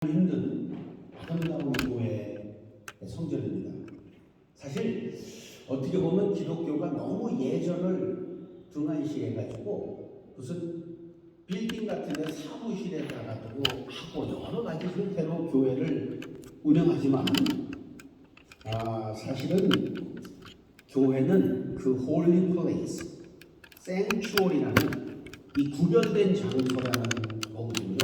힘든 아름다운 교회의 성전입니다. 사실 어떻게 보면 기독교가 너무 예전을 등한시해가지고 무슨 빌딩 같은 데 사무실에다가 두고 하고 여러 가지 형태로 교회를 운영하지만 사실은 교회는 그 홀리 플레이스, 생추얼이라는 이 구별된 장소라는 거거든요.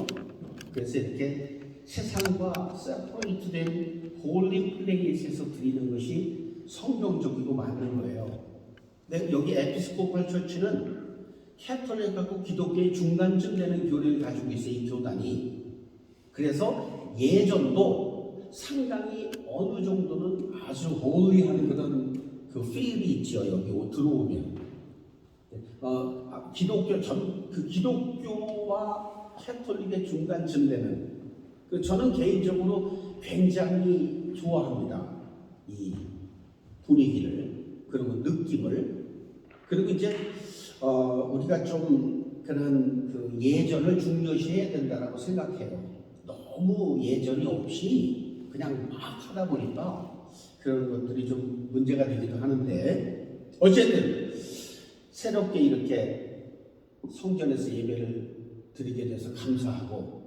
그래서 이렇게 세상과 세퍼레이트된 홀리 플레이스에서 드리는 것이 성경적이고 맞는 거예요. 근데 여기 에피스코팔 처치는 캐톨릭하고 기독교의 중간쯤 되는 교리를 가지고 있어요. 이 교단이. 그래서 예전도 상당히 어느 정도는 아주 홀리한 그런 그 필이 있죠. 여기 들어오면 기독교와 캐톨릭의 중간쯤 되는 저는 개인적으로 굉장히 좋아합니다. 이 분위기를, 그리고 느낌을. 그리고 이제 우리가 좀 그런 그 예전을 중요시해야 된다라고 생각해요. 너무 예전이 없이 그냥 막 하다 보니까 그런 것들이 좀 문제가 되기도 하는데, 어쨌든 새롭게 이렇게 성전에서 예배를 드리게 돼서 감사하고,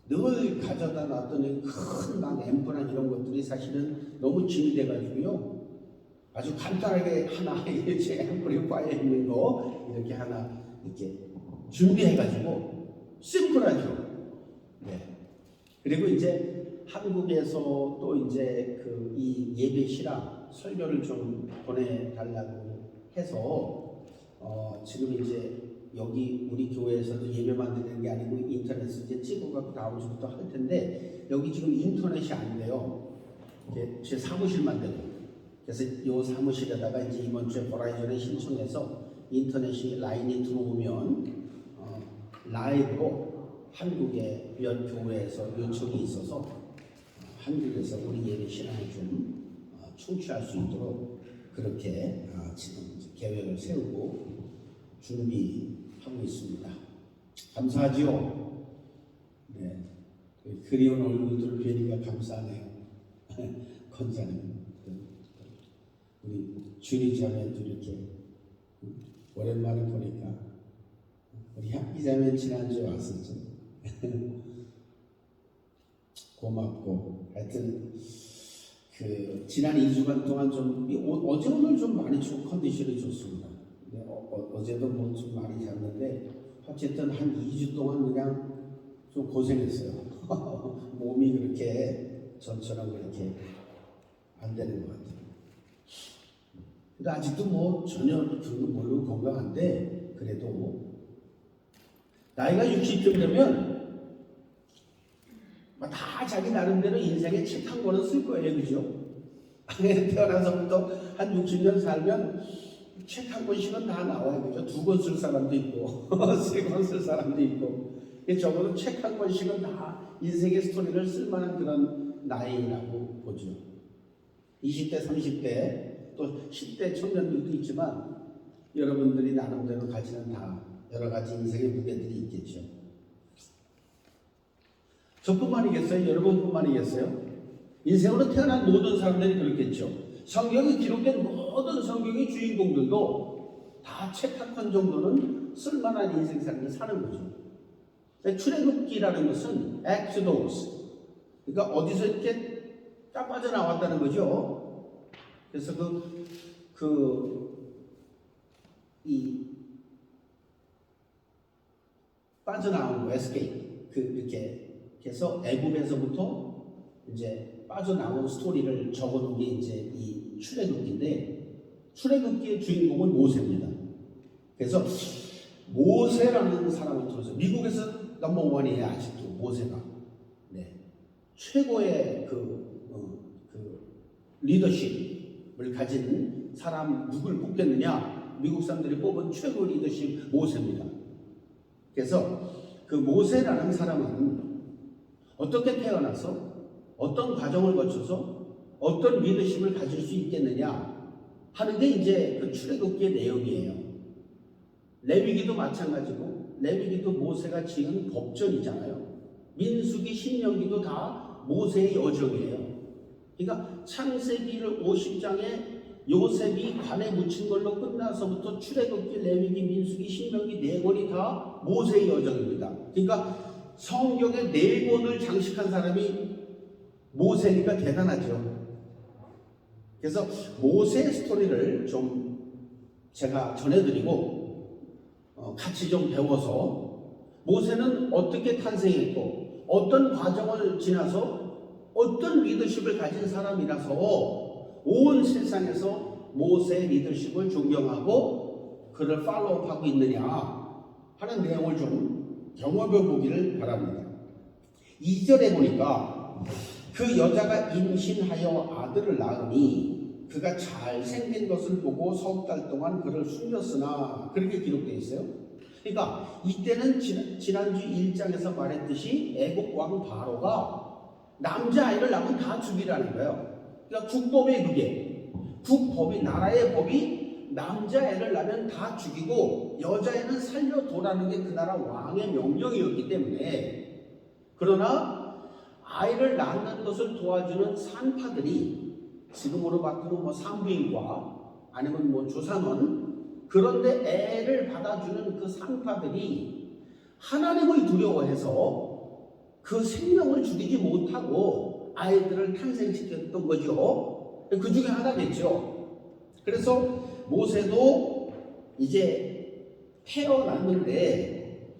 늘 가져다 놨더니 큰 막 앰프나 이런 것들이 사실은 너무 짐이 돼가지고요. 아주 간단하게 하나 제 앰플에 빠져 있는 거 이렇게 하나 이렇게 준비해가지고 심플하죠. 네. 그리고 이제 한국에서 또 이제 그 이 예배 시랑 설교를 좀 보내달라고 해서 지금 이제 여기 우리 교회에서도 예배만 드리는 게 아니고 인터넷에 이제 찍어갖고 다음 주부터 할 텐데, 여기 지금 인터넷이 안 돼요. 제 사무실만 돼요. 그래서 이 사무실에다가 이제 이번 주에 버라이즌에 신청해서 인터넷이 라인이 들어오면 라이브로 한국의 몇 교회에서 요청이 있어서 한국에서 우리 예배 신앙을 좀 청취할 수 있도록 그렇게 지금 계획을 세우고 준비하고 있습니다. 감사하지요. 네, 그리운 얼굴들을 뵈니까 감사하네요. 권사님, 우리 준이 자매도 이렇게 오랜만에 보니까, 우리 향기 자매 지난주에 왔었죠. 고맙고, 하여튼 그 지난 2주간 동안 좀 어제 오늘 좀 많이 좀 컨디션이 좋습니다. 어제도 뭐 좀 많이 잤는데 어쨌든 한 2주 동안 그냥 좀 고생했어요. 몸이 그렇게 전처럼 그렇게 안 되는 것 같아요. 근데 아직도 뭐 전혀 그런 거 모르고 건강한데, 그래도 나이가 60쯤 되면 다 자기 나름대로 인생에 책 한 권은 쓸 거예요. 그죠? 태어나서부터 한 60년 살면 책 한 권씩은 다 나와요. 그죠? 2권 쓸 사람도 있고 3권 쓸 사람도 있고, 적어도 책 한 권씩은 다 인생의 스토리를 쓸 만한 그런 나이라고 보죠. 20대, 30대, 또 10대 청년들도 있지만 여러분들이 나름대로 가지는 다 여러 가지 인생의 무게들이 있겠죠. 저뿐만이겠어요? 여러분뿐만이겠어요? 인생으로 태어난 모든 사람들이 그렇겠죠. 성경에 기록된 모든 성경의 주인공들도 다 책 한 권 정도는 쓸만한 인생 삶을 사는 거죠. 출애굽기라는 것은 엑소더스, 그러니까 어디서 이렇게 딱 빠져나왔다는 거죠. 그래서 이 빠져나온 거, 에스케이프, 이렇게 해서 애굽에서부터 이제 빠져나온 스토리를 적어놓은 게 이제 이 출애굽기인데, 출애굽기의 주인공은 모세입니다. 그래서 모세라는 사람을 통해서 미국에서 넘버원이에요. 아직도 모세가. 네. 최고의 리더십을 가진 사람 누굴 뽑겠느냐? 미국 사람들이 뽑은 최고 리더십 모세입니다. 그래서 그 모세라는 사람은 어떻게 태어나서 어떤 과정을 거쳐서 어떤 리더십을 가질 수 있겠느냐 하는 게 이제 그 출애굽기의 내용이에요. 레위기도 마찬가지고, 레위기도 모세가 지은 법전이잖아요. 민수기, 신명기도 다 모세의 여정이에요. 그러니까 창세기를 50장에 요셉이 관에 묻힌 걸로 끝나서부터 출애굽기, 레위기, 민수기, 신명기 4권이 다 모세의 여정입니다. 그러니까 성경의 4권을 장식한 사람이 모세니까 대단하죠. 그래서 모세 스토리를 좀 제가 전해드리고 같이 좀 배워서 모세는 어떻게 탄생했고 어떤 과정을 지나서 어떤 리더십을 가진 사람이라서 온 세상에서 모세의 리더십을 존경하고 그를 팔로우하고 있느냐 하는 내용을 좀 경험해 보기를 바랍니다. 2절에 보니까 그 여자가 임신하여 아들을 낳으니 그가 잘생긴 것을 보고 석 달 동안 그를 숨겼으나 그렇게 기록되어 있어요. 그러니까 이때는 지난주 1장에서 말했듯이 애국 왕 바로가 남자아이를 낳으면 다 죽이라는 거예요. 그러니까 국법이 그게 국법이 나라의 법이 남자애를 낳으면 다 죽이고 여자애는 살려두라는 게 그 나라 왕의 명령이었기 때문에 그러나 아이를 낳는 것을 도와주는 산파들이 지금으로 바꾸면 산부인과 아니면 조산원 그런데 애를 받아주는 그 산파들이 하나님을 두려워해서 그 생명을 죽이지 못하고 아이들을 탄생시켰던 거죠. 그 중에 하나겠죠. 그래서 모세도 이제 태어났는데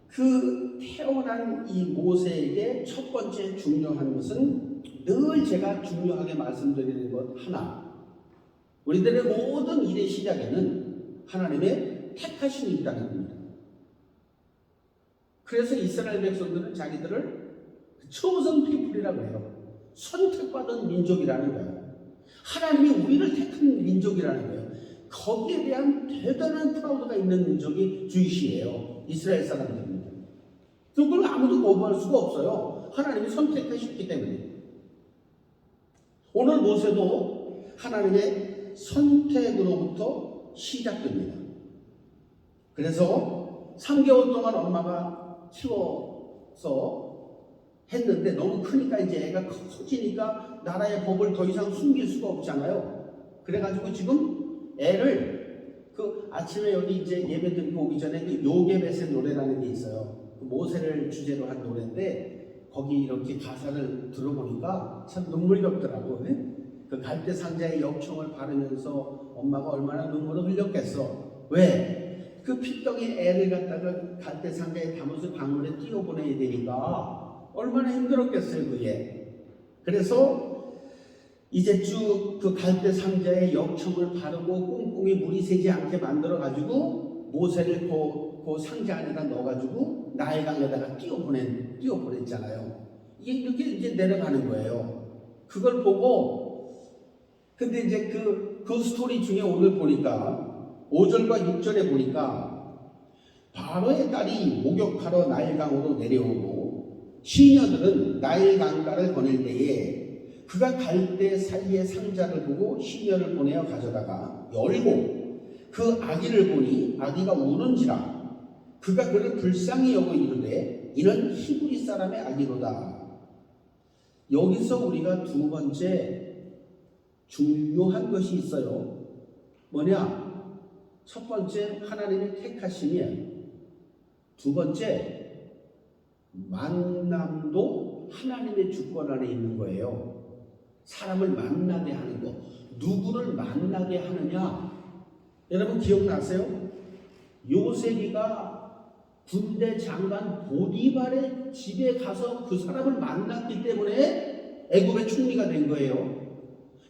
그 태어난 이 모세에게 첫 번째 중요한 것은 늘 제가 중요하게 말씀드리는 것 하나, 우리들의 모든 일의 시작에는 하나님의 택하심이 있다는 겁니다. 그래서 이스라엘 백성들은 자기들을 chosen people이라고 해요. 선택받은 민족이라는 거예요. 하나님이 우리를 택한 민족이라는 거예요. 거기에 대한 대단한 프라우드가 있는 민족이 주이시예요. 이스라엘 사람들입니다. 그걸 아무도 거부할 수가 없어요. 하나님이 선택하셨기 때문에. 오늘 모세도 하나님의 선택으로부터 시작됩니다. 그래서 3개월 동안 엄마가 키워서 했는데 너무 크니까 이제 애가 커지니까 나라의 법을 더 이상 숨길 수가 없잖아요. 그래가지고 지금 애를 그 아침에 여기 이제 예배 드리고 오기 전에 그 요게벳의 노래라는 게 있어요. 그 모세를 주제로 한 노래인데 거기 이렇게 가사를 들어보니까 참 눈물겹더라고. 그 갈대 상자에 역청을 바르면서 엄마가 얼마나 눈물을 흘렸겠어. 왜? 그 피덩이 애를 갖다가 갈대 상자에 담아서 강물에 띄워보내야 되니까 얼마나 힘들었겠어요, 그게. 그래서 이제 쭉 그 갈대 상자에 역청을 바르고 꽁꽁이 물이 새지 않게 만들어가지고 모세를 그 상자 안에다 넣어가지고 나일강에다가 띄워보냈잖아요. 이게 이렇게 이제 내려가는 거예요. 그걸 보고, 근데 이제 그 스토리 중에 오늘 보니까 5절과 6절에 보니까 바로의 딸이 목욕하러 나일강으로 내려오고 시녀들은 나일 강가를 거닐 때에 그가 갈대 사이의 상자를 보고 시녀를 보내어 가져다가 열고 그 아기를 보니 아기가 우는지라 그가 그를 불쌍히 여겨 이르되 이는 히브리 사람의 아기로다. 여기서 우리가 두 번째 중요한 것이 있어요. 뭐냐? 첫 번째 하나님의 택하심이에요. 두 번째 만남도 하나님의 주권 안에 있는 거예요. 사람을 만나게 하는 거. 누구를 만나게 하느냐? 여러분 기억나세요? 요셉이가 군대 장관 보디발의 집에 가서 그 사람을 만났기 때문에 애굽의 총리가 된 거예요.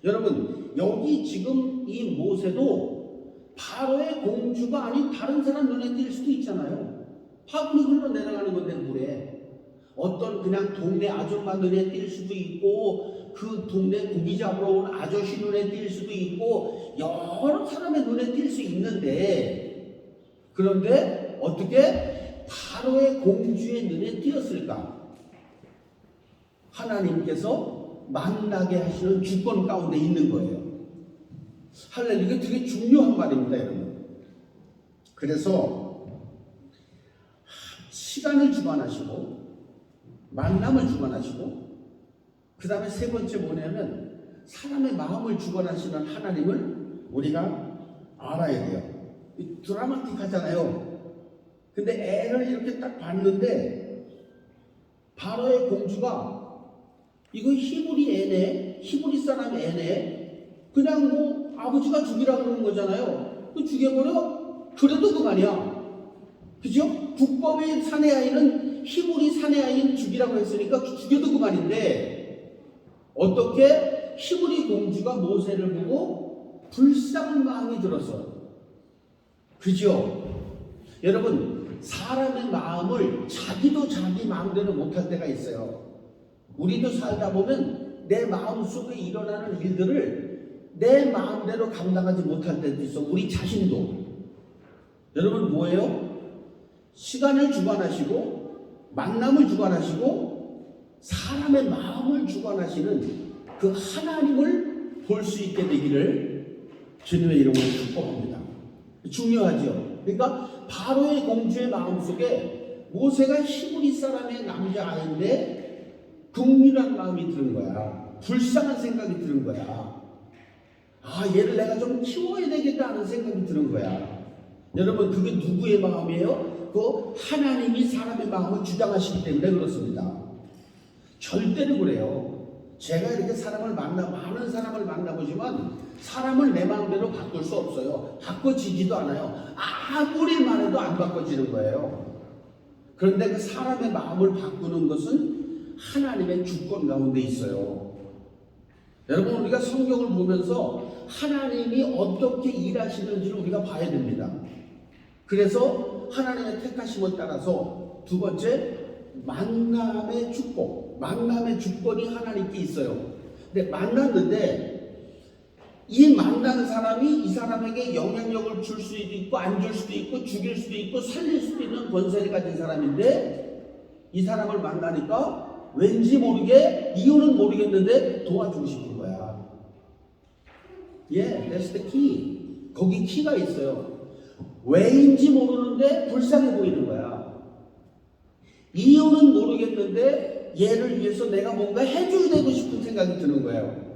여러분 여기 지금 이 모세도 바로의 공주가 아닌 다른 사람 눈에 띌 수도 있잖아요. 파국이 흘러내려가는 건데 물에 어떤 그냥 동네 아줌마 눈에 띌 수도 있고 그 동네 고기 잡으러 온 아저씨 눈에 띌 수도 있고 여러 사람의 눈에 띌 수 있는데 그런데 어떻게 바로의 공주의 눈에 띄었을까? 하나님께서 만나게 하시는 주권 가운데 있는 거예요. 할렐루야. 이게 되게 중요한 말입니다, 여러분. 그래서 시간을 주관하시고 만남을 주관하시고, 그 다음에 세 번째 뭐냐면 사람의 마음을 주관하시는 하나님을 우리가 알아야 돼요. 드라마틱하잖아요. 근데 애를 이렇게 딱 봤는데 바로의 공주가 이거 히브리 애네, 히브리 사람 애네, 그냥 뭐 아버지가 죽이라 그러는 거잖아요. 그 죽여버려? 그래도 그만이야. 그죠? 북법의 사내 아이는 히브리 사내 아이는 죽이라고 했으니까 죽여도 그만인데, 어떻게 히브리 공주가 모세를 보고 불쌍한 마음이 들었어요. 그죠? 여러분, 사람의 마음을 자기도 자기 마음대로 못할 때가 있어요. 우리도 살다 보면 내 마음속에 일어나는 일들을 내 마음대로 감당하지 못할 때도 있어. 우리 자신도. 여러분 뭐예요? 시간을 주관하시고 만남을 주관하시고 사람의 마음을 주관하시는 그 하나님을 볼 수 있게 되기를 주님의 이름으로 축복합니다. 중요하죠. 그러니까 바로의 공주의 마음속에 모세가 히브리 사람의 남자아이인데 긍휼한 마음이 드는 거야. 불쌍한 생각이 드는 거야. 아, 얘를 내가 좀 키워야 되겠다 하는 생각이 드는 거야. 여러분, 그게 누구의 마음이에요? 그 하나님이 사람의 마음을 주장하시기 때문에 그렇습니다. 절대로 그래요. 제가 이렇게 많은 사람을 만나보지만 사람을 내 마음대로 바꿀 수 없어요. 바꿔지지도 않아요. 아무리 말해도 안 바꿔지는 거예요. 그런데 그 사람의 마음을 바꾸는 것은 하나님의 주권 가운데 있어요. 여러분, 우리가 성경을 보면서 하나님이 어떻게 일하시는지를 우리가 봐야 됩니다. 그래서 하나님의 택하심을 따라서 두 번째, 만남의 축복. 만남의 주권이 하나님께 있어요. 근데 만났는데 이 만난 사람이 이 사람에게 영향력을 줄 수도 있고 안 줄 수도 있고 죽일 수도 있고 살릴 수도 있는 권세를 가진 사람인데, 이 사람을 만나니까 왠지 모르게, 이유는 모르겠는데 도와주고 싶은 거야. that's the key. 거기 키가 있어요. 왜인지 모르는데 불쌍해 보이는 거야. 이유는 모르겠는데 얘를 위해서 내가 뭔가 해줘야 되고 싶은 생각이 드는 거예요.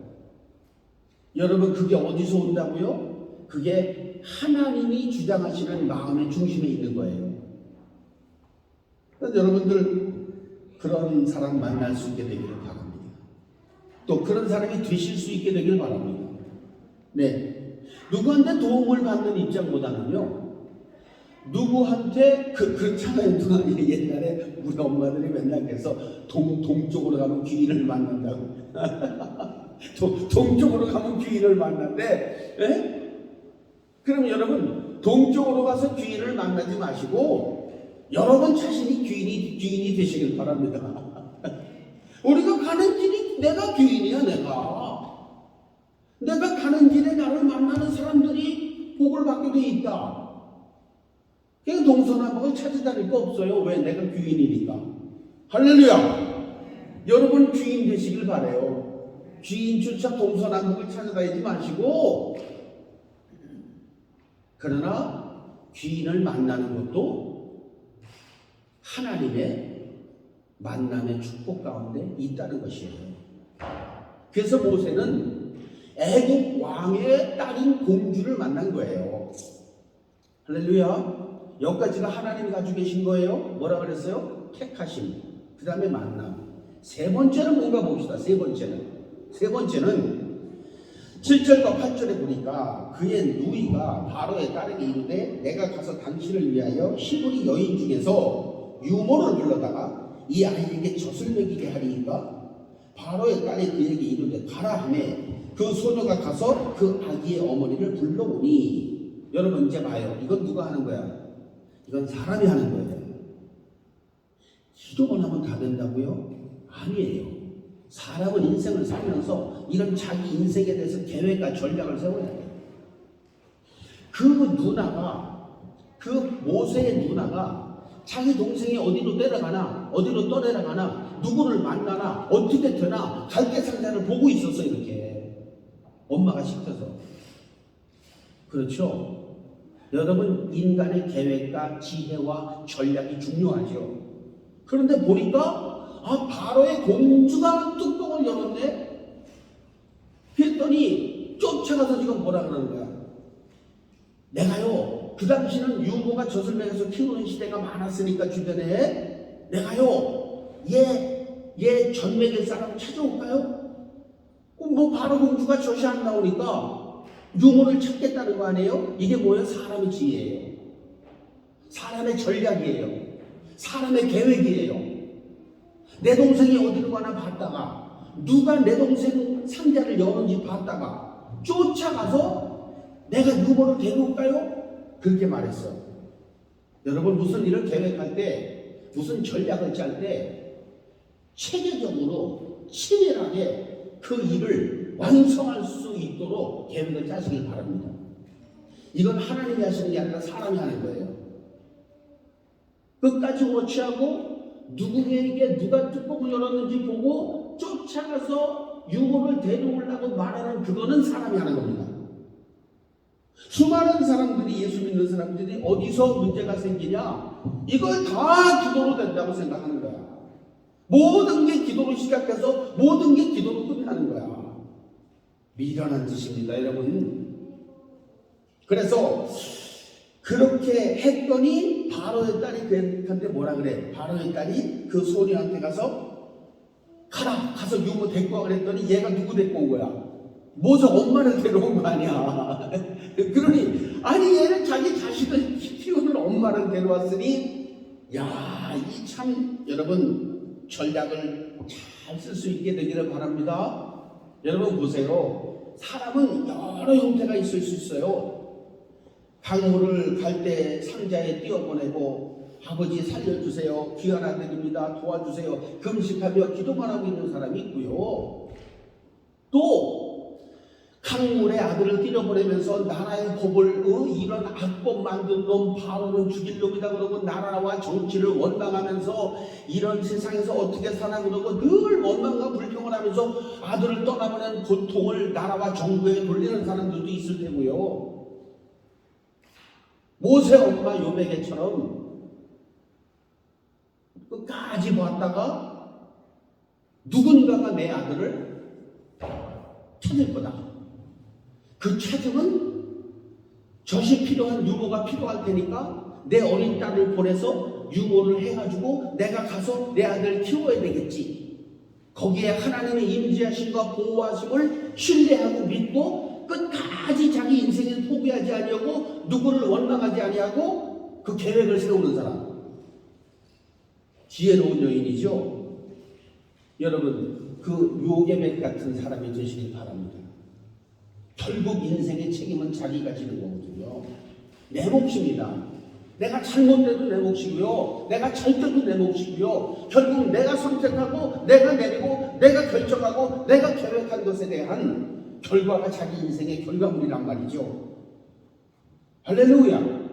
여러분, 그게 어디서 온다고요? 그게 하나님이 주장하시는 마음의 중심에 있는 거예요. 여러분들 그런 사람 만날 수 있게 되기를 바랍니다. 또 그런 사람이 되실 수 있게 되기를 바랍니다. 네, 누구한테 도움을 받는 입장보다는요, 누구한테 그렇잖아요. 옛날에 우리 엄마들이 맨날 그래서 동쪽으로 가면 귀인을 만난다고. 동쪽으로 가면 귀인을 만난대. 에? 그럼 여러분, 동쪽으로 가서 귀인을 만나지 마시고 여러분 자신이 귀인이 되시길 바랍니다. 우리가 가는 길이 내가 귀인이야. 내가 가는 길에 나를 만나는 사람들이 복을 받게 돼 있다. 그냥 동서남북을 찾아다닐 거 없어요. 왜? 내가 귀인이니까. 할렐루야. 여러분 귀인 되시길 바래요. 귀인 쫓아 동서남북을 찾아다니지 마시고, 그러나 귀인을 만나는 것도 하나님의 만남의 축복 가운데 있다는 것이에요. 그래서 모세는 애국 왕의 딸인 공주를 만난 거예요. 할렐루야. 여기까지가 하나님이 가지고 계신 거예요. 뭐라 그랬어요? 택하심. 그 다음에 만남. 세 번째는 뭔가 봅시다. 세 번째는 7절과 8절에 보니까 그의 누이가 바로의 딸에게 이르되 내가 가서 당신을 위하여 히브리 여인 중에서 유모를 불러다가 이 아이에게 젖을 먹이게 하리이까. 바로의 딸이 그에게 이르되 가라 하며 그 소녀가 가서 그 아기의 어머니를 불러오니. 여러분 이제 봐요. 이건 누가 하는 거야? 이건 사람이 하는 거예요. 기도만 하면 다 된다고요? 아니에요. 사람은 인생을 살면서 이런 자기 인생에 대해서 계획과 전략을 세워야 돼요. 그 모세의 누나가 자기 동생이 어디로 내려가나, 어디로 떠내려가나, 누구를 만나나, 어떻게 되나 갈대상자를 보고 있었어. 이렇게 엄마가 시켜서. 그렇죠? 여러분, 인간의 계획과 지혜와 전략이 중요하죠. 그런데 보니까 바로의 공주가 뚜껑을 열었네? 그랬더니 쫓아가서 지금 뭐라 그러는 거야? 내가요, 그 당시는 유모가 젖을 먹여서 키우는 시대가 많았으니까 주변에 내가요, 얘 젖 먹일 사람 찾아올까요? 뭐 바로 공주가 젖이 안 나오니까 유모를 찾겠다는 거 아니에요? 이게 뭐예요? 사람의 지혜예요. 사람의 전략이에요. 사람의 계획이에요. 내 동생이 어디로 가나 봤다가 누가 내 동생 상자를 여는지 봤다가 쫓아가서 내가 유모를 데려올까요? 그렇게 말했어. 여러분, 무슨 일을 계획할 때, 무슨 전략을 짤 때 체계적으로 치밀하게 그 일을 완성할 수 있도록 계획을 짜시길 바랍니다. 이건 하나님이 하시는 게 아니라 사람이 하는 거예요. 끝까지 워치하고 누구에게 누가 뚜껑을 열었는지 보고 쫓아가서 유모를 데려오려고 말하는 그거는 사람이 하는 겁니다. 수많은 사람들이, 예수 믿는 사람들이 어디서 문제가 생기냐? 이걸 다 기도로 된다고 생각하는 거야. 모든 게 기도로 시작해서 모든 게 기도로 끝나는 거야. 미련한 짓입니다, 여러분. 그래서 그렇게 했더니 바로의 딸이 그한테 뭐라 그래? 바로의 딸이 그 소녀한테 가서 가서 유모 데리고 와 그랬더니 얘가 누구 데리고 온 거야? 모세 엄마를 데려온 거 아니야. 그러니 아니 얘는 자기 자식을 키우는 엄마를 데려왔으니 이 참 여러분 전략을 잘 쓸 수 있게 되기를 바랍니다. 여러분 보세요. 사람은 여러 형태가 있을 수 있어요. 강물을 갈 때 상자에 띄워보내고 아버지 살려주세요. 귀한 아들입니다. 도와주세요. 금식하며 기도만 하고 있는 사람이 있고요. 또 강물에 아들을 뛰어보내면서 나라의 법을 이런 악법 만든 놈 바로는 죽일 놈이다 그러고 나라와 정치를 원망하면서 이런 세상에서 어떻게 사나 그러고 늘 원망과 불평을 하면서 아들을 떠나보낸 고통을 나라와 정부에 돌리는 사람들도 있을 테고요. 모세 엄마 요베개처럼 끝까지 봤다가 누군가가 내 아들을 찾을 거다. 그 찾으면 젖이 필요한 유모가 필요할 테니까 내 어린 딸을 보내서 유모를 해가지고 내가 가서 내 아들 키워야 되겠지. 거기에 하나님의 임재하심과 보호하심을 신뢰하고 믿고 끝까지 자기 인생을 포기하지 아니하고 누구를 원망하지 아니하고 그 계획을 세우는 사람. 지혜로운 여인이죠. 여러분, 그 요게벳 같은 사람이 되시길 바랍니다. 결국 인생의 책임은 자기가 지는 거거든요. 내 몫입니다. 내가 잘못돼도 내 몫이고요. 내가 잘 때도 내 몫이고요. 결국 내가 선택하고 내가 내리고 내가 결정하고 내가 계획한 것에 대한 결과가 자기 인생의 결과물이란 말이죠. 할렐루야.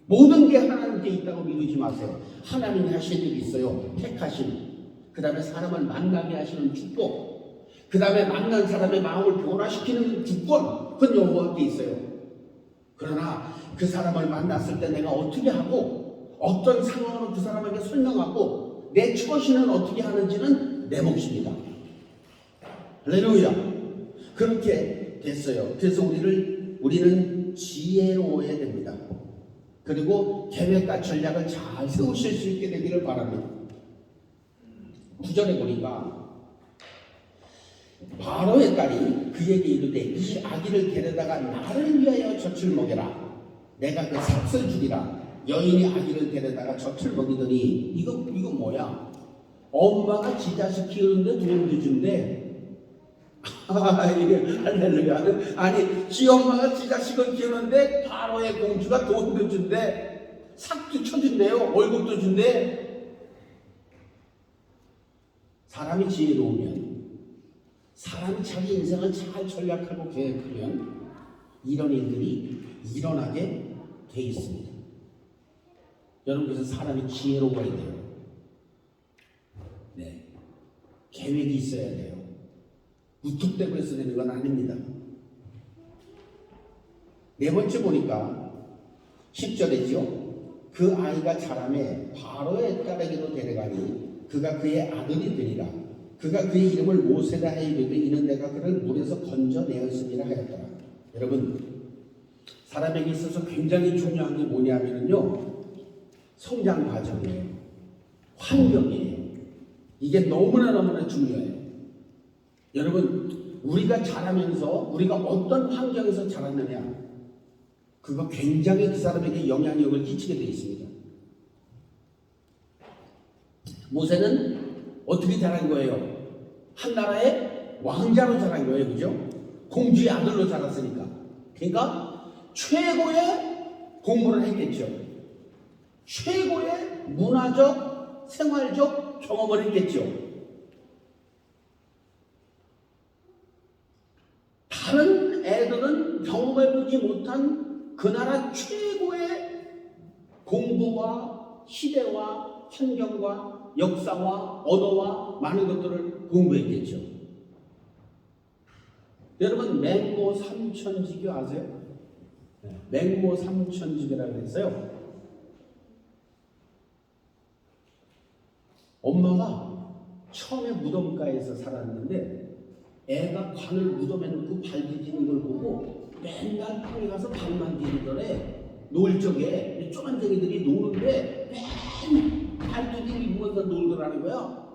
모든 게 하나님께 있다고 미루지 마세요. 하나님이 하실 일이 있어요. 택하심. 그 다음에 사람을 만나게 하시는 축복. 그 다음에 만난 사람의 마음을 변화시키는 주권, 그건 여호와께 있어요. 그러나 그 사람을 만났을 때 내가 어떻게 하고 어떤 상황으로 그 사람에게 설명하고 내 처신은 어떻게 하는지는 내 몫입니다. 할렐루야. 그렇게 됐어요. 그래서 우리는 지혜로워야 됩니다. 그리고 계획과 전략을 잘 세우실 수 있게 되기를 바랍니다. 9절에 보니까 바로의 딸이 그에게 이르되 이 아기를 데려다가 나를 위하여 젖을 먹여라. 내가 그 삭설 주리라. 여인이 아기를 데려다가 젖을 먹이더니 이거 뭐야? 엄마가 지 자식 키우는데 돈도 준대. 이게 할렐루야. 아니 지 엄마가 지 자식을 키우는데 바로의 공주가 돈도 준대. 삭도 쳐준대요. 월급도 준대. 사람이 지혜로우면, 사람이 자기 인생을 잘 전략하고 계획하면 이런 일들이 일어나게 돼 있습니다. 여러분, 그래서 사람이 지혜로워야 돼요. 네, 계획이 있어야 돼요. 무턱대고 해서 되는 건 아닙니다. 네 번째 보니까 10절이죠. 그 아이가 자라매 바로의 딸에게로 데려가니 그가 그의 아들이 되리라. 그가 그의 이름을 모세라 하이르되 이는 내가 그를 물에서 건져내었음이라 하였더라. 여러분, 사람에게 있어서 굉장히 중요한 게 뭐냐면요, 성장 과정이에요. 환경이에요. 이게 너무나 중요해요. 여러분, 우리가 자라면서 우리가 어떤 환경에서 자랐느냐, 그거 굉장히 그 사람에게 영향력을 끼치게 되어 있습니다. 모세는 어떻게 자란 거예요? 한 나라의 왕자로 자란 거예요. 그죠? 공주의 아들로 자랐으니까. 그러니까 최고의 공부를 했겠죠. 최고의 문화적, 생활적 경험을 했겠죠. 다른 애들은 경험해보지 못한 그 나라 최고의 공부와 시대와 환경과 역사와 언어와 많은 것들을 공부했겠죠. 여러분, 맹모 삼천지교 아세요? 맹모 삼천지교라고 했어요. 엄마가 처음에 무덤가에서 살았는데 애가 관을 무덤에 넣고 발 디디는 걸 보고 맨날 땅에 가서 발만 디디더래. 놀 적에 쪼만쟁이들이 노는데 맨날 발 디디면서 놀더라는 거야.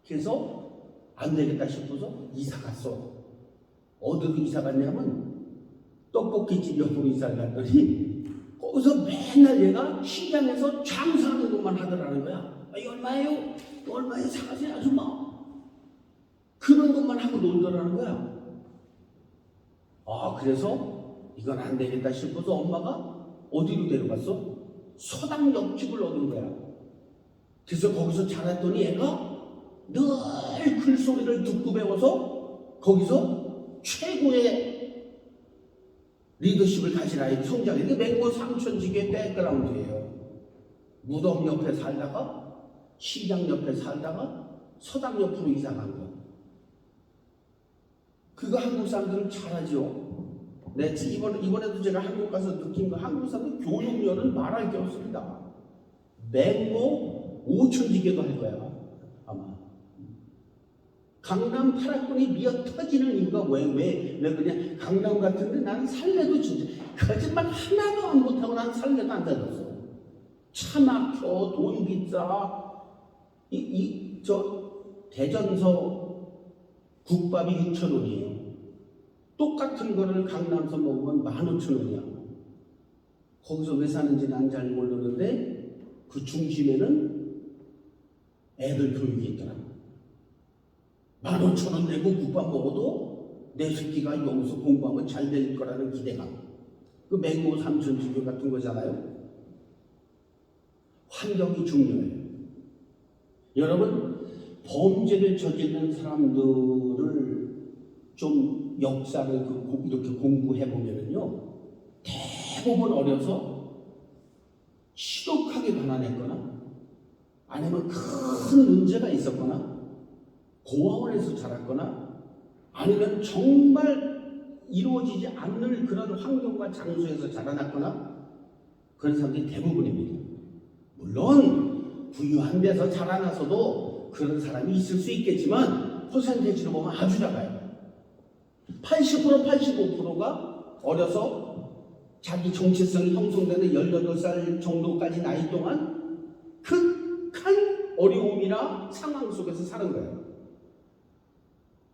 그래서 안 되겠다 싶어서 이사 갔어. 어디로 이사 갔냐면 떡볶이집 옆으로 이사 갔더니 거기서 맨날 얘가 시장에서 장사하는 것만 하더라는 거야. 이 얼마예요? 얼마에 사가세요 아줌마? 그런 것만 하고 놀더라는 거야. 그래서 이건 안 되겠다 싶어서 엄마가 어디로 데려갔어? 서당 옆집을 얻은 거야. 그래서 거기서 자랐더니 얘가 늘 글소리를 듣고 배워서 거기서 최고의 리더십을 가지라 성장해. 이게 맹모 삼천지교의 백그라운드예요. 무덤 옆에 살다가 시장 옆에 살다가 서당 옆으로 이사 간 거야. 그거 한국 사람들은 잘하죠. 네, 이번에도 제가 한국 가서 느낀 거, 한국 사람들 교육열은 말할 게 없습니다. 맹모 오천지교도 할 거야 아마. 강남 파라군이 미어 터지는 이유가 왜 그냥 강남 같은데 나는 살래도 진짜 거짓말 하나도 안 못하고 난 살래도 안 다녔어. 차 막혀, 돈 비싸. 저 대전서 국밥이 6,000원이에요. 똑같은 거를 강남서 먹으면 15,000원이야. 거기서 왜 사는지 난 잘 모르는데 그 중심에는 애들 교육이 있더라. 15,000원 내고 국밥 먹어도 내 새끼가 여기서 공부하면 잘 될 거라는 기대감. 그 맹모 삼천지교 같은 거잖아요. 환경이 중요해요. 여러분, 범죄를 저지르는 사람들을 좀 역사를 이렇게 공부해 보면은요, 대부분 어려서 시독하게 가난했거나 아니면 큰 문제가 있었거나 고아원에서 자랐거나 아니면 정말 이루어지지 않는 그런 환경과 장소에서 자라났거나 그런 사람들이 대부분입니다. 물론 부유한 데서 자라나서도 그런 사람이 있을 수 있겠지만 퍼센테이지로 보면 아주 작아요. 80%, 85%가 어려서 자기 정체성이 형성되는 18살 정도까지 나이 동안 극한 어려움이나 상황 속에서 사는 거예요.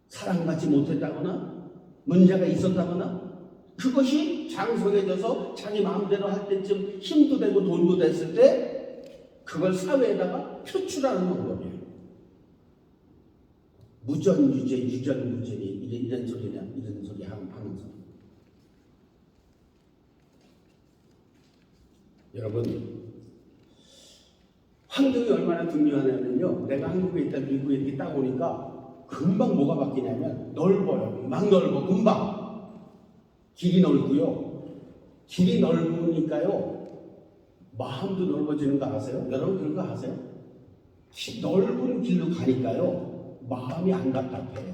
사랑받지 못했다거나 문제가 있었다거나 그것이 장성해져서 자기 마음대로 할 때쯤 힘도 되고 돈도 됐을 때 그걸 사회에다가 표출하는 방법이에요. 무전유죄, 유전무죄 이런 소리 하면서 여러분, 환경이 얼마나 중요하냐면요, 내가 한국에 있다 미국에 이렇게 딱 오니까 금방 뭐가 바뀌냐면 넓어요. 막 넓어. 금방 길이 넓고요. 길이 넓으니까요 마음도 넓어지는 거 아세요? 여러분 그런 거 아세요? 넓은 길로 가니까요 마음이 안 답답해.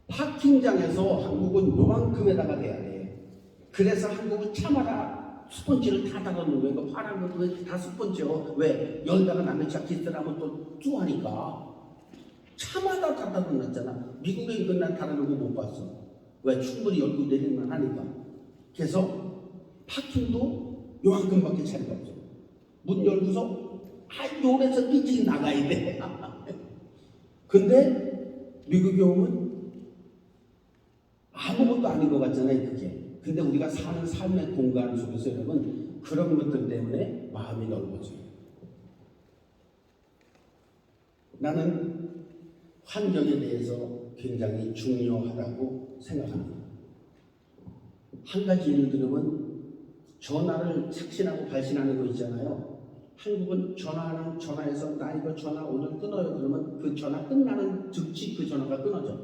파킹장에서 한국은 요만큼에다가 돼야 돼. 그래서 한국은 차마다 스펀지를 다 닦아놓은 거예요. 그 파란 것도 다 스펀지요. 왜? 열다가 남의 자켓들하면 또 쭈하니까. 차마다 다 닦아놨잖아. 미국에 이건 난 다른 거 못 봤어. 왜? 충분히 열고 내리만 하니까. 그래서 파킹도 요만큼밖에 차이가 없어. 문 열고서 요래서 일찍 나가야 돼. 근데 미국에 오면 아무것도 아닌 것 같잖아요, 그게. 근데 우리가 사는 삶의 공간 속에서 여러분 그런 것들 때문에 마음이 넓어져요. 나는 환경에 대해서 굉장히 중요하다고 생각합니다. 한 가지 예를 들면 전화를 착신하고 발신하는 거 있잖아요. 한국은 전화해서 나 이거 전화 오늘 끊어요. 그러면 그 전화 끝나는 즉시 그 전화가 끊어져.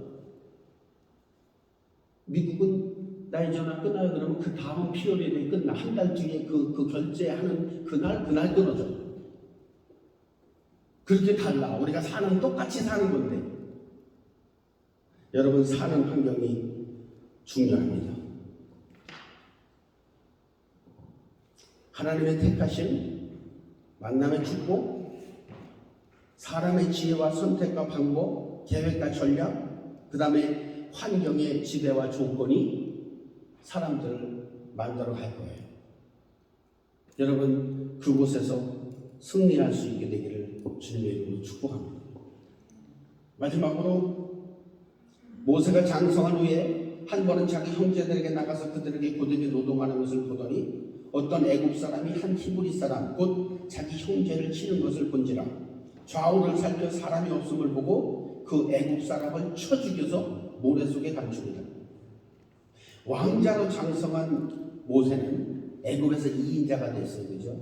미국은 나의 전화 끊어요. 그러면 그 다음 피어리드에 끝나. 한 달 뒤에 그 결제하는 그날 끊어져. 그렇게 달라. 우리가 똑같이 사는 건데. 여러분 사는 환경이 중요합니다. 하나님의 택하신 만남의 축복, 사람의 지혜와 선택과 방법, 계획과 전략, 그 다음에 환경의 지배와 조건이 사람들을 만들어 갈 거예요. 여러분 그곳에서 승리할 수 있게 되기를 주님의 이름으로 축복합니다. 마지막으로 모세가 장성한 후에 한 번은 자기 형제들에게 나가서 그들에게 고되게 노동하는 것을 보더니 어떤 애굽 사람이 한 히브리 사람 곧 자기 형제를 치는 것을 본지라 좌우를 살펴 사람이 없음을 보고 그 애굽 사람을 쳐 죽여서 모래 속에 감춥니다. 왕자로 장성한 모세는 애굽에서 2인자가 됐어요. 그죠?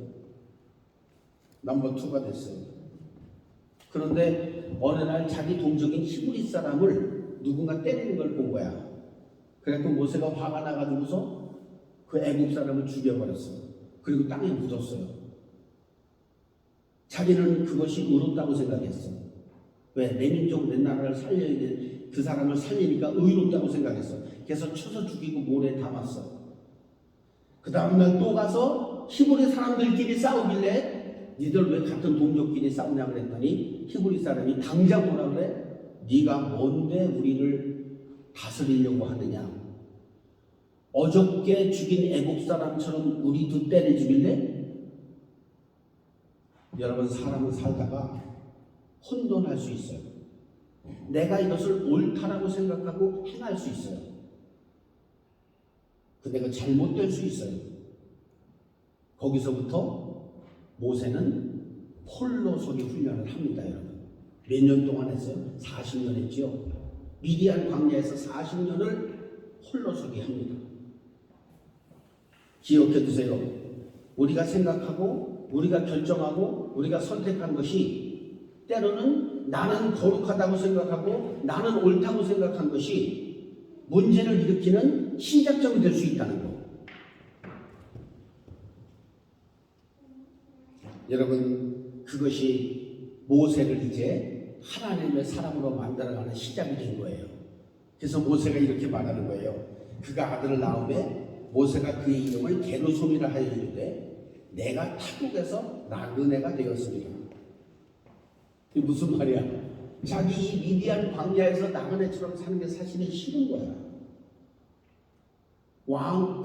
넘버 2가 됐어요. 그런데 어느 날 자기 동족인 히브리 사람을 누군가 때리는 걸 본 거야. 그래서 모세가 화가 나가지고서 그 애굽 사람을 죽여버렸어요. 그리고 땅에 묻었어요. 자기는 그것이 의롭다고 생각했어. 왜? 내 민족, 내 나라를 살려야 돼. 그 사람을 살리니까 의롭다고 생각했어. 그래서 쳐서 죽이고 모래에 담았어. 그 다음날 또 가서 히브리 사람들끼리 싸우길래 니들 왜 같은 동족끼리 싸우냐 그랬더니 히브리 사람이 당장 뭐라 그래? 네가 뭔데 우리를 다스리려고 하느냐? 어저께 죽인 애국 사람처럼 우리도 때려 죽일래? 여러분 사람은 살다가 혼돈할 수 있어요. 내가 이것을 옳다라고 생각하고 행할 수 있어요. 근데 그 잘못될 수 있어요. 거기서부터 모세는 홀로 서기 훈련을 합니다. 여러분 몇 년 동안 했어요? 40년 했지요. 미디안 광야에서 40년을 홀로 서기 합니다. 기억해 두세요. 우리가 생각하고 우리가 결정하고 우리가 선택한 것이 때로는 나는 거룩하다고 생각하고 나는 옳다고 생각한 것이 문제를 일으키는 시작점이 될 수 있다는 거. 여러분 그것이 모세를 이제 하나님의 사람으로 만들어가는 시작이 된 거예요. 그래서 모세가 이렇게 말하는 거예요. 그가 아들을 낳음에 모세가 그의 이름을 게르솜이라 하여 이르되 내가 타국에서 나그네가 되었습니다. 이게 무슨 말이야? 자기 이 미디안 광야에서 나그네처럼 사는 게 사실은 싫은 거야.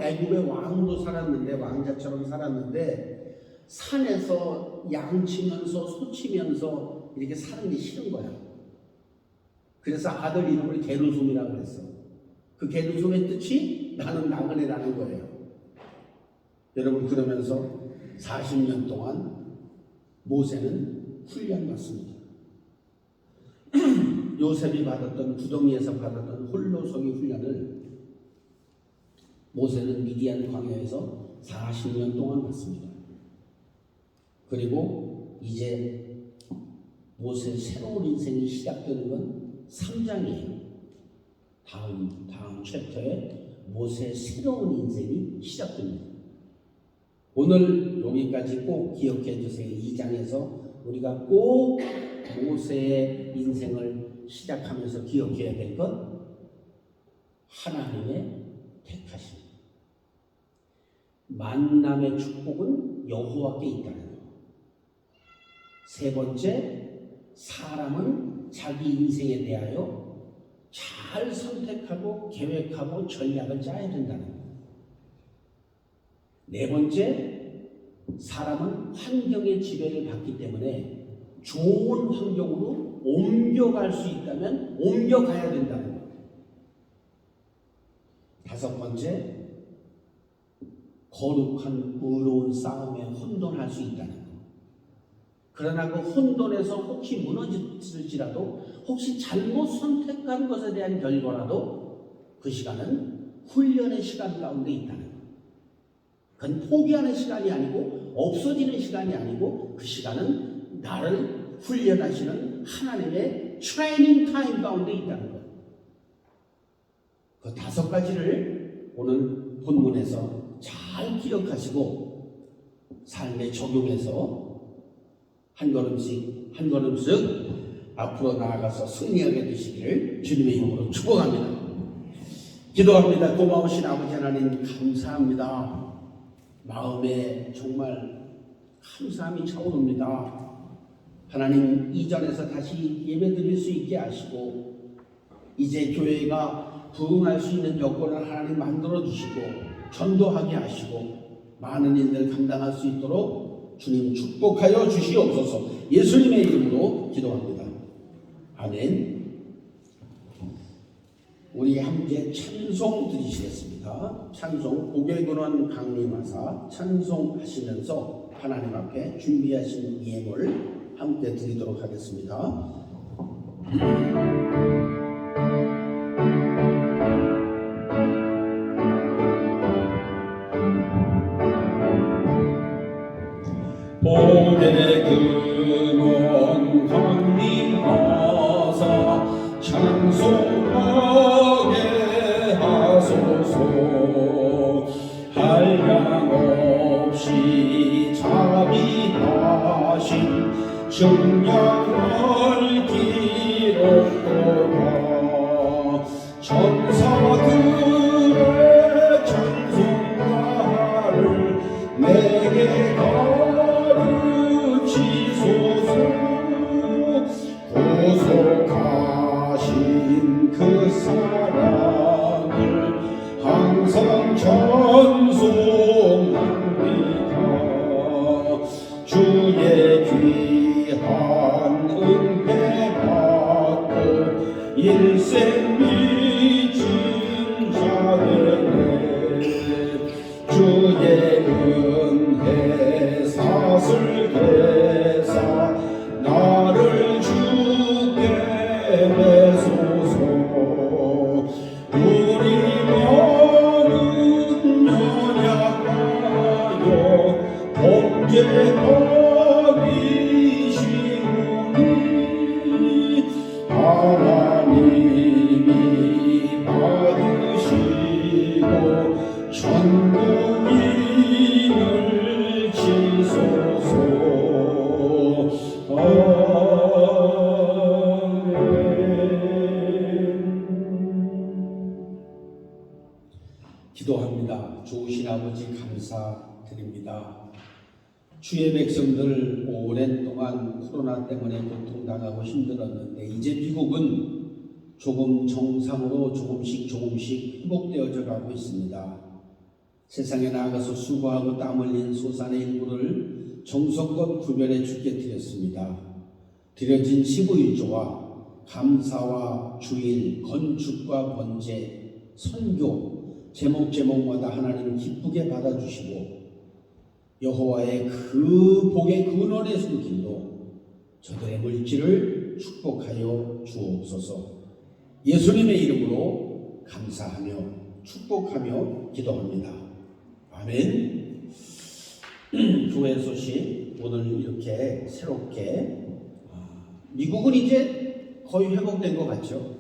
애굽의 왕으로 살았는데 왕자처럼 살았는데 산에서 양치면서 소치면서 이렇게 사는 게 싫은 거야. 그래서 아들 이름을 게르솜이라고 그랬어. 그 게르솜의 뜻이 나는 나그네라는 거예요. 여러분 그러면서 40년 동안 모세는 훈련받습니다. 요셉이 받았던 구덩이에서 받았던 홀로서기 훈련을 모세는 미디안 광야에서 40년 동안 받습니다. 그리고 이제 모세의 새로운 인생이 시작되는 건 3장이에요. 다음 챕터에 모세의 새로운 인생이 시작됩니다. 오늘 여기까지 꼭 기억해 주세요. 2장에서 우리가 꼭 모세의 인생을 시작하면서 기억해야 될 것 하나님의 택하심. 만남의 축복은 여호와께 있다는 것. 세 번째, 사람은 자기 인생에 대하여 잘 선택하고 계획하고 전략을 짜야 된다는 것. 네 번째, 사람은 환경의 지배를 받기 때문에 좋은 환경으로 옮겨갈 수 있다면 옮겨가야 된다는 것. 다섯 번째, 거룩한 의로운 싸움에 혼돈할 수 있다는 것. 그러나 그 혼돈에서 혹시 무너질지라도 혹시 잘못 선택한 것에 대한 결과라도 그 시간은 훈련의 시간 가운데 있다는 것. 그건 포기하는 시간이 아니고 없어지는 시간이 아니고 그 시간은 나를 훈련하시는 하나님의 트레이닝 타임 가운데 있다는 것. 그 다섯 가지를 오늘 본문에서 잘 기억하시고 삶에 적용해서 한 걸음씩 한 걸음씩 앞으로 나아가서 승리하게 되시기를 주님의 이름으로 축복합니다. 기도합니다. 고마우신 아버지 하나님 감사합니다. 마음에 정말 감사함이 차오릅니다. 하나님, 이전에서 다시 예배드릴 수 있게 하시고 이제 교회가 부흥할 수 있는 여건을 하나님 만들어 주시고 전도하게 하시고 많은 일들 감당할 수 있도록 주님 축복하여 주시옵소서. 예수님의 이름으로 기도합니다. 아멘. 우리 함께 찬송 드리시겠습니다. 찬송 고개근원 강림하사 찬송하시면서 하나님 앞에 준비하신 예물 함께 드리도록 하겠습니다. 고개근원 강림하사 찬송하게 하소서. 한량없이 자비하신 증량을 기록하라. 천사들의 찬송가를 내게 구속하신 그 사랑을 항상 찬송합니다. 주의 귀한 은혜 받고 일생 믿은 자에게 주의 은혜 사슬계사 나를 주께 내소서. 우리 마음은 연약하여 범죄함이시오니 하나님이 받으시고 천국인을 지소서. 기도합니다. 좋으신 아버지 감사드립니다. 주의 백성들 오랜 동안 코로나 때문에 고통당하고 힘들었는데 이제 미국은 조금 정상으로 조금씩 회복되어져 가고 있습니다. 세상에 나아가서 수고하고 땀 흘린 소산의 일부를 정성껏 구별해 주께 드렸습니다. 드려진 15일조와 감사와 주일, 건축과 번제, 선교 제목마다 하나님 기쁘게 받아주시고 여호와의 그 복의 근원의 손길로 저들의 물질을 축복하여 주옵소서. 예수님의 이름으로 감사하며 축복하며 기도합니다. 아멘. 교회 소식 오늘 이렇게 새롭게 미국은 이제 거의 회복된 것 같죠.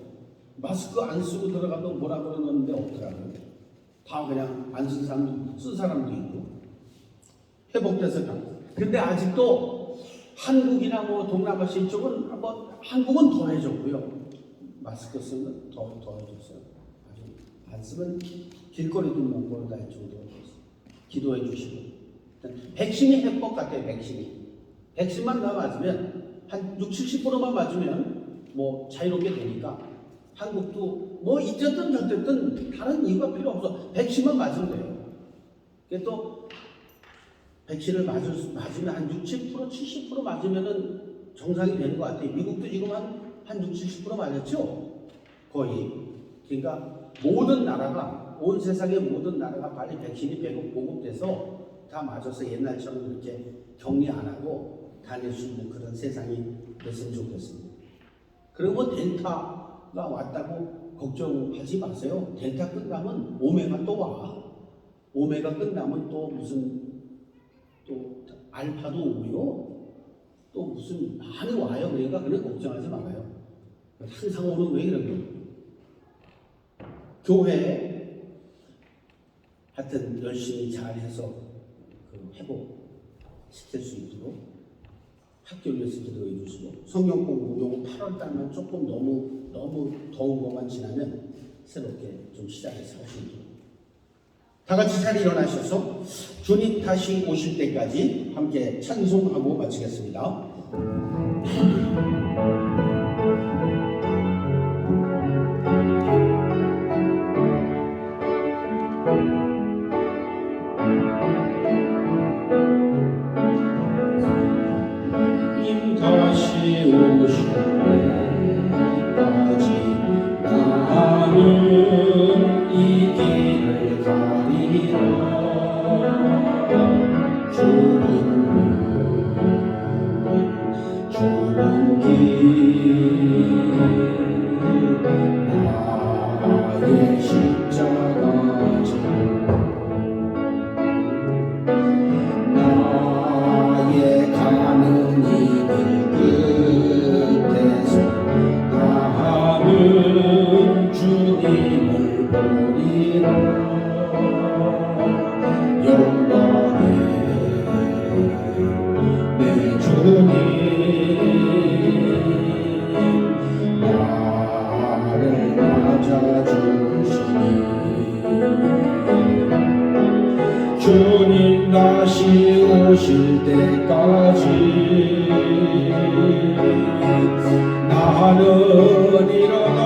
마스크 안 쓰고 들어가도 뭐라 그러는데 없더라고요. 다 그냥 안 쓴 사람도 쓴 사람도 있고 회복돼서 가고. 근데 아직도 한국이나 뭐 동남아시아 이쪽은 한국은 덜해졌고요. 마스크 쓰면 더 덜해졌어요. 안 쓰면 길거리도 못 걸어다닐 정도로 됐어요. 기도해 주시고. 백신이 해법 같아요. 백신만 다 맞으면 한 60~70%만 맞으면 뭐 자유롭게 되니까 한국도 뭐 이쨌든 저쨌든 다른 이유가 필요 없어. 백신만 맞으면 돼요. 그게 또 백신을 맞으면 한 60%~70% 맞으면은 정상이 되는 것 같아요. 미국도 지금 한 60~70% 맞았죠? 거의. 그러니까 모든 나라가, 온 세상의 모든 나라가 빨리 백신이 보급돼서 다 맞아서 옛날처럼 그렇게 격리 안 하고 다닐 수 있는 그런 세상이 됐으면 좋겠습니다. 그리고 뭐 델타가 왔다고 걱정하지 마세요. 델타 끝나면 오메가 또 와. 오메가 끝나면 또 무슨 또 알파도 오고요. 또 무슨 많이 와요. 그러니까 그래 걱정하지 말아요. 항상 오는 왜 이런 거예요? 교회 하여튼 열심히 잘해서 회복시킬 수 있도록 학교를 위해서 기도해 주시고, 성경 공부 요거 8월 달만 조금 너무 더운 것만 지나면 새롭게 좀 시작해서 할 수 있도록 다 같이 잘 일어나셔서 주님 다시 오실 때까지 함께 찬송하고 마치겠습니다. 다시 오실 때까지 나는 이 길을 가리라. 좁은 길 나의 십자가 질 나의 가는 이 끝에서 나는 주님을 보리라. 영광의 내 주님 나를 맞아주시니 주님 다시 오실 때까지 나는 일어나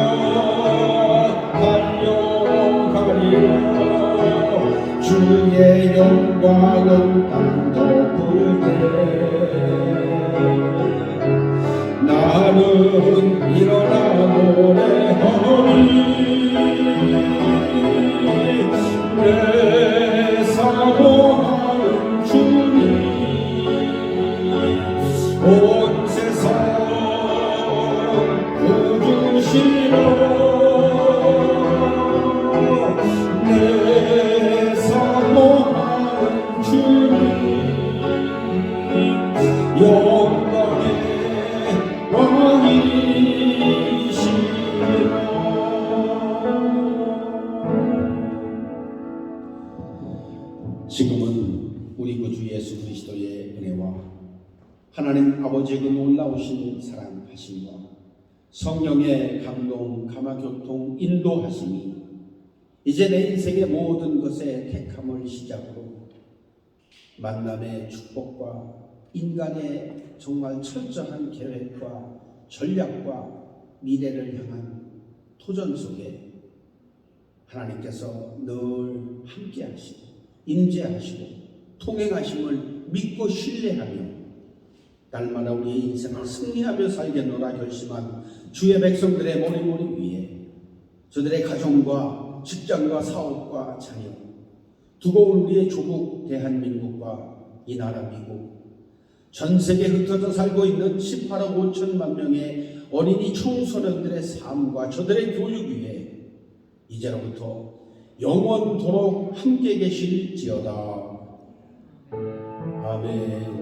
달려가리라. 주의 영광은 땅 덮을 때 나는 일어나 노래하리. 내 사모하는 주님 온 세상 구주시라. 내 사모하는 주님 영광의 왕이시라. 지금은 우리 구주 예수 그리스도의 은혜와 하나님 아버지의 그 놀라우신 사랑하심과 성령의 감동, 감화교통, 인도하심이 이제 내 인생의 모든 것의 택함을 시작으로 만남의 축복과 인간의 정말 철저한 계획과 전략과 미래를 향한 도전 속에 하나님께서 늘 함께 하시고 임재하시고 통행하심을 믿고 신뢰하며 날마다 우리의 인생을 승리하며 살겠노라 결심한 주의 백성들의 머리머리 위에 저들의 가정과 직장과 사업과 자녀, 두고 온 우리의 조국 대한민국과 이 나라 미국, 전 세계에 흩어져 살고 있는 18억 5천만 명의 어린이 청소년들의 삶과 저들의 교육 위에 이제로부터 영원토록 함께 계실지어다. 아멘.